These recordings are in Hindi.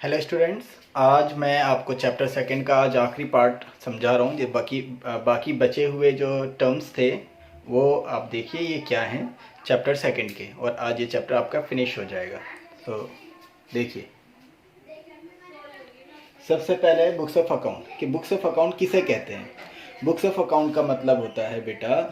हेलो स्टूडेंट्स, आज मैं आपको चैप्टर सेकंड का आज आखिरी पार्ट समझा रहा हूँ। जो बाकी बचे हुए जो टर्म्स थे वो आप देखिए ये क्या हैं चैप्टर सेकंड के, और आज ये चैप्टर आपका फिनिश हो जाएगा। तो देखिए, सबसे पहले बुक्स ऑफ अकाउंट कि बुक्स ऑफ अकाउंट किसे कहते हैं। बुक्स ऑफ अकाउंट का मतलब होता है बेटा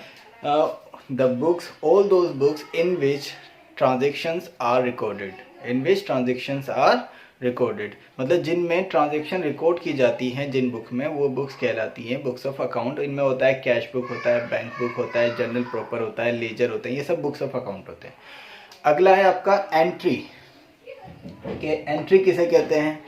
the books, all those books in which transactions are recorded, in which transactions are recorded, मतलब जिनमें ट्रांजेक्शन रिकॉर्ड की जाती हैं, जिन बुक में, वो बुक्स कहलाती हैं बुक्स ऑफ अकाउंट। इनमें होता है कैश बुक, होता है बैंक बुक, होता है जनरल प्रॉपर, होता है लेजर, होता है, ये सब बुक्स ऑफ अकाउंट होते हैं। अगला है आपका एंट्री कि एंट्री किसे कहते हैं।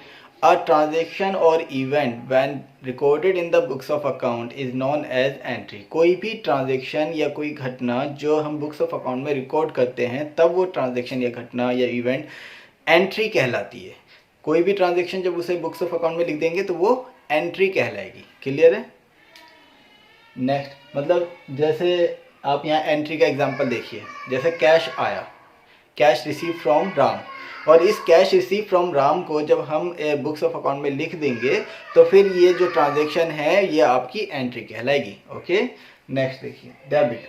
अ ट्रांजेक्शन और event when recorded in the books of account is known as entry. कोई भी ट्रांजेक्शन या कोई घटना जो हम बुक्स ऑफ अकाउंट में रिकॉर्ड करते हैं, तब वो ट्रांजेक्शन या घटना या इवेंट एंट्री कहलाती है। कोई भी ट्रांजेक्शन जब उसे बुक्स ऑफ अकाउंट में लिख देंगे तो वो एंट्री कहलाएगी। क्लियर है। नेक्स्ट, मतलब जैसे आप यहाँ एंट्री का एग्जांपल देखिए, जैसे कैश आया, कैश रिसीव फ्रॉम राम, और इस कैश रिसीव फ्रॉम राम को जब हम बुक्स ऑफ अकाउंट में लिख देंगे तो फिर ये जो ट्रांजेक्शन है ये आपकी एंट्री कहलाएगी। ओके, नेक्स्ट देखिए डेबिट।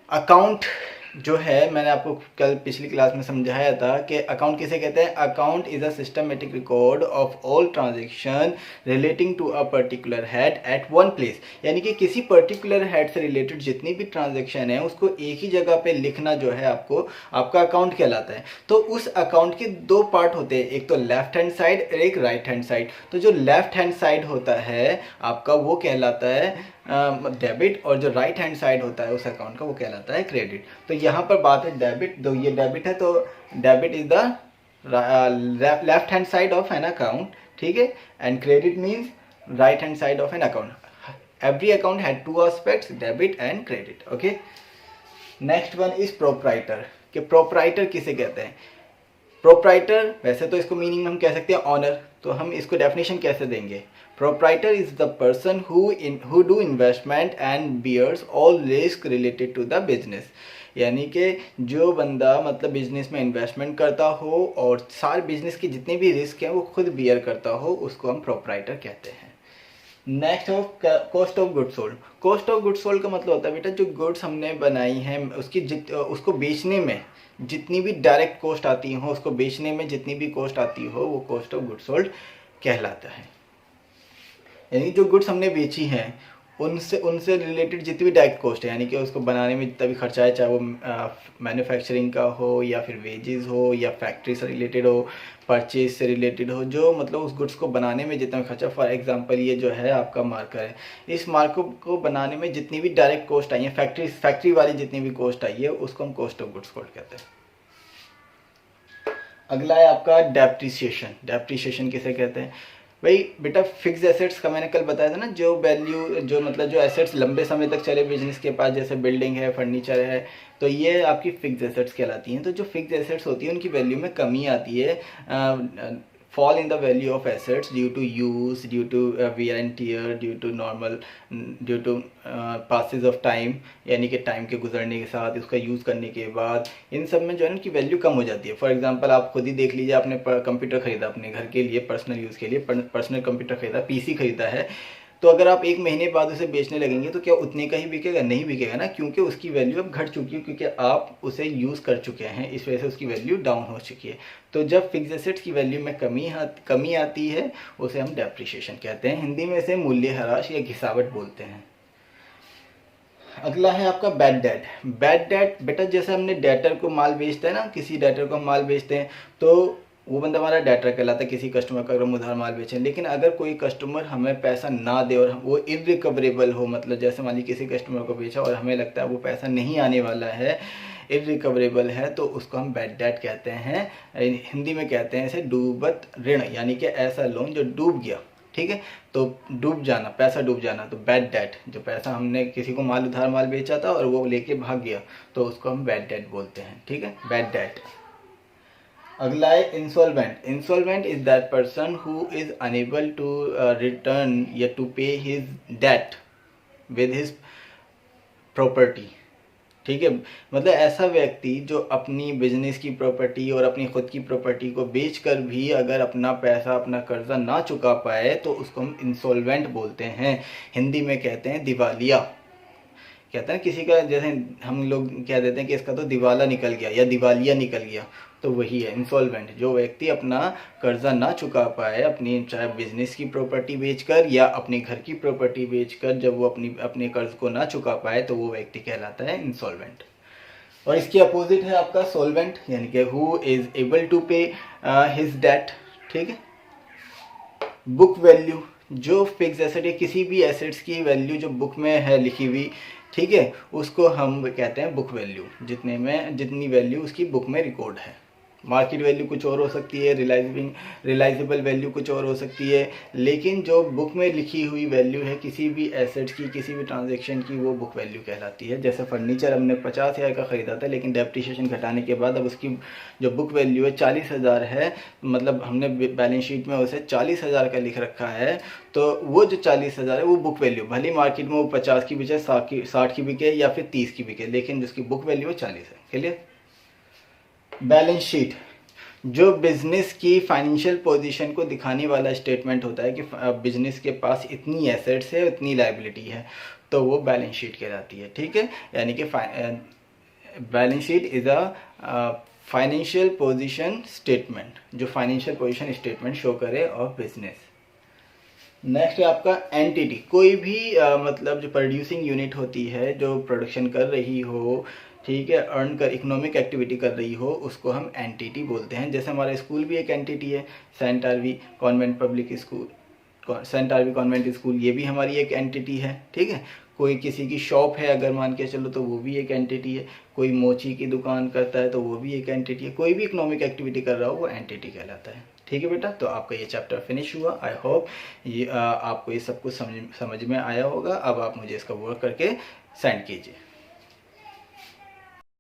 अकाउंट जो है, मैंने आपको कल पिछली क्लास में समझाया था कि अकाउंट किसे कहते हैं। Account is a systematic record of all transaction relating to a particular head at one place, यानी कि किसी पर्टिकुलर हेड से रिलेटेड जितनी भी ट्रांजेक्शन है उसको एक ही जगह पे लिखना जो है आपको, आपका अकाउंट कहलाता है। तो उस अकाउंट के दो पार्ट होते हैं, एक तो लेफ्ट हैंड साइड और एक राइट हैंड साइड। तो जो लेफ्ट हैंड साइड होता है आपका वो कहलाता है डेबिट, और जो राइट हैंड साइड होता है उस अकाउंट का वो कहलाता है क्रेडिट। तो यहाँ पर बात है डेबिट, तो ये डेबिट है, तो debit is the left hand side of an account, ठीक है, and credit means right hand side of an account. Every account had two aspects, debit and credit. Okay, next one is proprietor कि प्रोप्राइटर किसे कहते हैं। प्रोप्राइटर, वैसे तो इसको मीनिंग में हम कह सकते हैं ऑनर, तो हम इसको डेफिनेशन कैसे देंगे। Proprietor is the person who do investment and bears all risk related to the business, यानी कि जो बंदा मतलब बिजनेस में इन्वेस्टमेंट करता हो और सारे बिजनेस के जितने भी रिस्क हैं वो खुद बियर करता हो, उसको हम प्रोप्राइटर कहते हैं। Next of cost of goods sold. Cost of goods sold का मतलब होता है बेटा जो गुड्स हमने बनाई हैं उसको बेचने में जितनी भी डायरेक्ट कॉस्ट आती हो, उसको बेचने में जितनी भी कॉस्ट आती हो, वो कॉस्ट ऑफ गुड्स सोल्ड कहलाता है। यानी जो गुड्स हमने बेची हैं उनसे उनसे रिलेटेड जितनी भी डायरेक्ट कॉस्ट है, यानी कि उसको बनाने में जितना भी खर्चा है, चाहे वो मैन्युफैक्चरिंग का हो या फिर वेजेस हो या फैक्ट्री से रिलेटेड हो, परचेज से रिलेटेड हो, जो मतलब उस गुड्स को बनाने में जितना खर्चा। फॉर एग्जांपल ये जो है आपका मार्कर है, इस मार्कर को बनाने में जितनी भी डायरेक्ट कॉस्ट आई है, फैक्ट्री वाली जितनी भी कॉस्ट आई है, उसको हम कॉस्ट ऑफ गुड्स सोल्ड कहते हैं। अगला है आपका डेप्रिसिएशन। डेप्रिसिएशन किसे कहते हैं भाई बेटा, फिक्स एसेट्स का मैंने कल बताया था ना, जो वैल्यू जो मतलब जो एसेट्स लंबे समय तक चले बिजनेस के पास, जैसे बिल्डिंग है, फर्नीचर है, तो ये आपकी फिक्स एसेट्स कहलाती हैं। तो जो फिक्स एसेट्स होती है उनकी वैल्यू में कमी आती है, fall in the value of assets due to use, due to wear and tear, due to normal, due to passes of time, यानी कि टाइम के गुजरने के साथ उसका यूज़ करने के बाद इन सब में जो है ना कि वैल्यू कम हो जाती है। फॉर एग्जांपल आप खुद ही देख लीजिए, आपने कंप्यूटर खरीदा अपने घर के लिए, पर्सनल यूज़ के लिए पर्सनल कंप्यूटर खरीदा, पीसी खरीदा है, तो अगर आप एक महीने बाद उसे बेचने लगेंगे तो क्या उतने का ही बिकेगा? नहीं बिकेगा ना, क्योंकि उसकी वैल्यू अब घट चुकी है, क्योंकि आप उसे यूज़ कर चुके हैं, इस वजह से उसकी वैल्यू डाउन हो चुकी है। तो जब फिक्स एसेट्स की वैल्यू में कमी आती है उसे हम डेप्रिसिएशन कहते हैं। हिंदी में इसे मूल्यह्रास या घिसावट बोलते हैं। अगला है आपका बैड डेट। बैड डेट बेटा, जैसे हमने डेटर को माल बेचते हैं ना, किसी डेटर को हम माल बेचते हैं तो वो बंदा हमारा डेटर कहलाता है, किसी कस्टमर का अगर हम उधार माल बेचें। लेकिन अगर कोई कस्टमर हमें पैसा ना दे और वो इरिकवरेबल हो, मतलब जैसे मान लीजिए किसी कस्टमर को बेचा और हमें लगता है वो पैसा नहीं आने वाला है, इरिकवरेबल है, तो उसको हम बैड डेट कहते हैं। हिंदी में कहते हैं इसे डूबत ऋण, यानी कि ऐसा लोन जो डूब गया, ठीक है, तो डूब जाना, पैसा डूब जाना, तो बैड डेट, जो पैसा हमने किसी को उधार माल बेचा था और वो लेके भाग गया, तो उसको हम बैड डेट बोलते हैं, ठीक है, बैड डेट। अगला है insolvent. Insolvent is that person who is unable to return या to pay his debt with his property. ठीक है। मतलब ऐसा व्यक्ति जो अपनी बिजनेस की प्रॉपर्टी और अपनी खुद की प्रॉपर्टी को बेचकर भी अगर अपना पैसा, अपना कर्जा ना चुका पाए तो उसको हम इंसॉल्वेंट बोलते हैं। हिंदी में कहते हैं दिवालिया। कहते हैं किसी का, जैसे हम लोग कह देते हैं कि इसका तो दिवाला निकल गया या दिवालिया निकल गया, तो वही है इंसॉल्वेंट। जो व्यक्ति अपना कर्जा ना चुका पाए, अपनी चाहे बिजनेस की प्रॉपर्टी बेचकर या अपने घर की प्रॉपर्टी बेचकर, जब वो अपने कर्ज को ना चुका पाए तो वो व्यक्ति कहलाता है इंसॉल्वेंट। और इसके अपोजिट है आपका सॉल्वेंट, यानी कि who is able to pay his date. ठीक है। बुक वैल्यू, जो फिक्स एसेट है, किसी भी एसेट्स की वैल्यू जो बुक में है लिखी हुई, ठीक है, उसको हम कहते हैं बुक वैल्यू। जितनी वैल्यू उसकी बुक में रिकॉर्ड है। मार्केट वैल्यू कुछ और हो सकती है, रिलाइजेबल वैल्यू कुछ और हो सकती है, लेकिन जो बुक में लिखी हुई वैल्यू है किसी भी एसेट्स की, किसी भी ट्रांजैक्शन की, वो बुक वैल्यू कहलाती है। जैसे फर्नीचर हमने 50,000 का ख़रीदा था, लेकिन डेप्रिसिएशन घटाने के बाद अब उसकी जो बुक वैल्यू है 40,000 है, मतलब हमने बैलेंस शीट में उसे 40,000 का लिख रखा है, तो वो जो 40,000 है वो बुक वैल्यू, भले मार्केट में वो 50 की बिके, 60 की बिके या फिर 30 की बिके, लेकिन जिसकी बुक वैल्यू है 40 है। क्लियर। बैलेंस शीट जो बिजनेस की फाइनेंशियल पोजीशन को दिखाने वाला स्टेटमेंट होता है कि बिजनेस के पास इतनी एसेट्स है, इतनी लायबिलिटी है, तो वो बैलेंस शीट कहलाती है। ठीक है। यानी कि balance sheet is a financial position statement, जो फाइनेंशियल पोजीशन स्टेटमेंट शो करे ऑफ बिजनेस। नेक्स्ट है आपका एंटिटी। कोई भी मतलब जो प्रोड्यूसिंग यूनिट होती है, जो प्रोडक्शन कर रही हो, ठीक है, अर्न कर इकोनॉमिक एक्टिविटी कर रही हो, उसको हम एंटिटी बोलते हैं। जैसे हमारा स्कूल भी एक एंटिटी है, saint RV convent public school, saint RV convent school, ये भी हमारी एक एंटिटी है। ठीक है। कोई किसी की शॉप है अगर मान के चलो, तो वो भी एक एंटिटी है। कोई मोची की दुकान करता है तो वो भी एक एंटिटी है। कोई भी इकोनॉमिक एक्टिविटी कर रहा हो वो एंटिटी कहलाता है। ठीक है बेटा, तो आपका ये चैप्टर फिनिश हुआ। आई होप ये आपको ये सब कुछ समझ में आया होगा। अब आप मुझे इसका वर्क करके सेंड कीजिए।